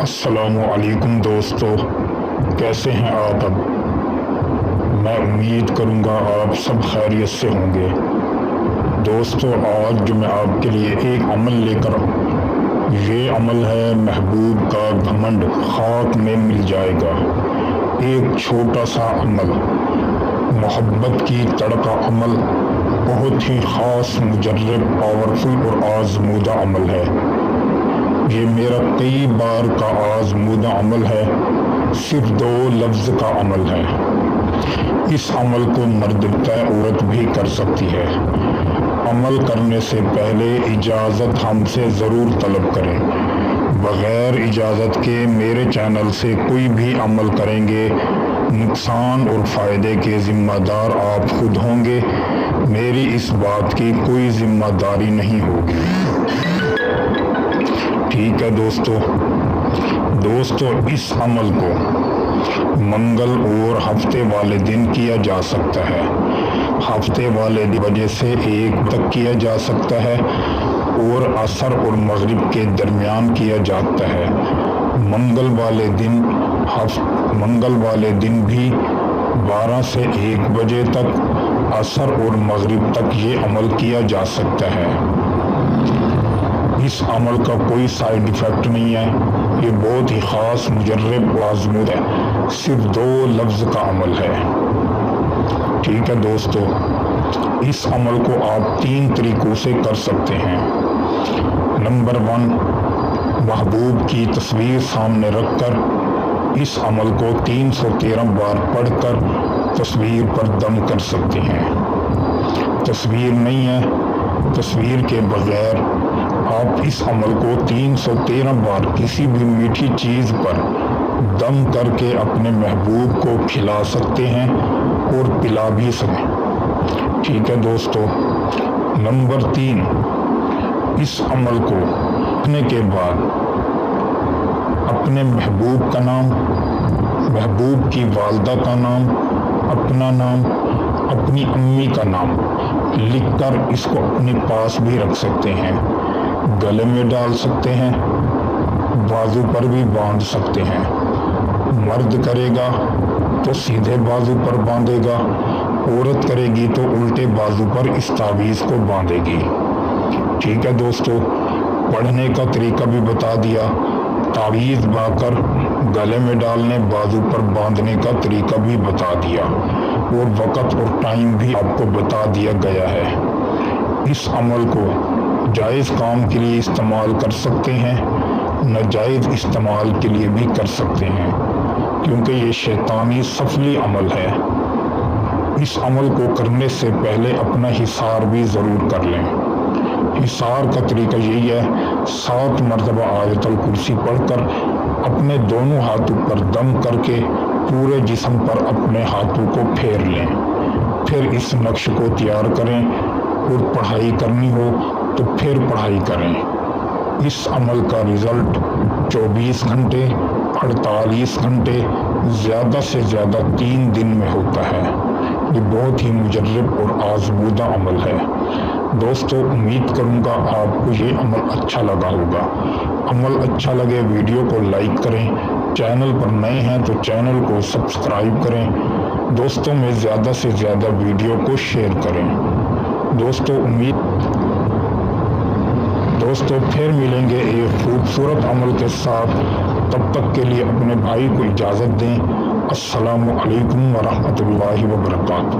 السلام علیکم دوستو، کیسے ہیں آپ؟ اب میں امید کروں گا آپ سب خیریت سے ہوں گے۔ دوستو، آج جو میں آپ کے لیے ایک عمل لے کر یہ عمل ہے محبوب کا گھمنڈ خاک میں مل جائے گا۔ ایک چھوٹا سا عمل، محبت کی تڑکا عمل، بہت ہی خاص، مجرب، پاورفل اور آزمودہ عمل ہے۔ یہ میرا کئی بار کا آزمودہ عمل ہے، صرف 2 لفظ کا عمل ہے۔ اس عمل کو مرد طے عورت بھی کر سکتی ہے۔ عمل کرنے سے پہلے اجازت ہم سے ضرور طلب کریں۔ بغیر اجازت کے میرے چینل سے کوئی بھی عمل کریں گے، نقصان اور فائدے کے ذمہ دار آپ خود ہوں گے، میری اس بات کی کوئی ذمہ داری نہیں ہوگی۔ ٹھیک ہے دوستو، اس عمل کو منگل اور ہفتے والے دن کیا جا سکتا ہے۔ ہفتے والے بجے سے 1 تک کیا جا سکتا ہے اور عصر اور مغرب کے درمیان کیا جاتا ہے۔ منگل والے دن بھی 12 سے 1 بجے تک، عصر اور مغرب تک یہ عمل کیا جا سکتا ہے۔ اس عمل کا کوئی سائیڈ ایفیکٹ نہیں ہے، یہ بہت ہی خاص، مجرب و آزمودہ ہے، صرف 2 لفظ کا عمل ہے۔ ٹھیک ہے دوستو، اس عمل کو آپ 3 طریقوں سے کر سکتے ہیں۔ نمبر 1، محبوب کی تصویر سامنے رکھ کر اس عمل کو 313 بار پڑھ کر تصویر پر دم کر سکتے ہیں۔ تصویر نہیں ہے، تصویر کے بغیر آپ اس عمل کو 313 بار کسی بھی میٹھی چیز پر دم کر کے اپنے محبوب کو کھلا سکتے ہیں اور پلا بھی سکیں۔ ٹھیک ہے دوستو۔ نمبر 3، اس عمل کو کرنے کے بعد اپنے محبوب کا نام، محبوب کی والدہ کا نام، اپنا نام، اپنی امی کا نام لکھ کر اس کو اپنے پاس بھی رکھ سکتے ہیں، گلے میں ڈال سکتے ہیں، بازو پر بھی باندھ سکتے ہیں۔ مرد کرے گا تو سیدھے بازو پر باندھے گا، عورت کرے گی تو الٹے بازو پر اس تعویذ کو باندھے گی۔ ٹھیک ہے دوستو، پڑھنے کا طریقہ بھی بتا دیا، تعویذ با کر گلے میں ڈالنے، بازو پر باندھنے کا طریقہ بھی بتا دیا، اور وقت اور ٹائم بھی آپ کو بتا دیا گیا ہے۔ اس عمل کو جائز کام کے لیے استعمال کر سکتے ہیں، ناجائز استعمال کے لیے بھی کر سکتے ہیں، کیونکہ یہ شیطانی سفلی عمل ہے۔ اس عمل کو کرنے سے پہلے اپنا حصار بھی ضرور کر لیں۔ حصار کا طریقہ یہی ہے، 7 مرتبہ آیت الکرسی پڑھ کر اپنے دونوں ہاتھوں پر دم کر کے پورے جسم پر اپنے ہاتھوں کو پھیر لیں۔ پھر اس نقش کو تیار کریں، اور پڑھائی کرنی ہو تو پھر پڑھائی کریں۔ اس عمل کا رزلٹ 24 گھنٹے، 48 گھنٹے، زیادہ سے زیادہ 3 دن میں ہوتا ہے۔ یہ بہت ہی مجرب اور آزمودہ عمل ہے۔ دوستو، امید کروں گا آپ کو یہ عمل اچھا لگا ہوگا۔ عمل اچھا لگے ویڈیو کو لائک کریں، چینل پر نئے ہیں تو چینل کو سبسکرائب کریں، دوستوں میں زیادہ سے زیادہ ویڈیو کو شیئر کریں۔ دوستو پھر ملیں گے ایک خوبصورت عمل کے ساتھ، تب تک کے لیے اپنے بھائی کو اجازت دیں۔ السلام علیکم ورحمۃ اللہ وبرکاتہ۔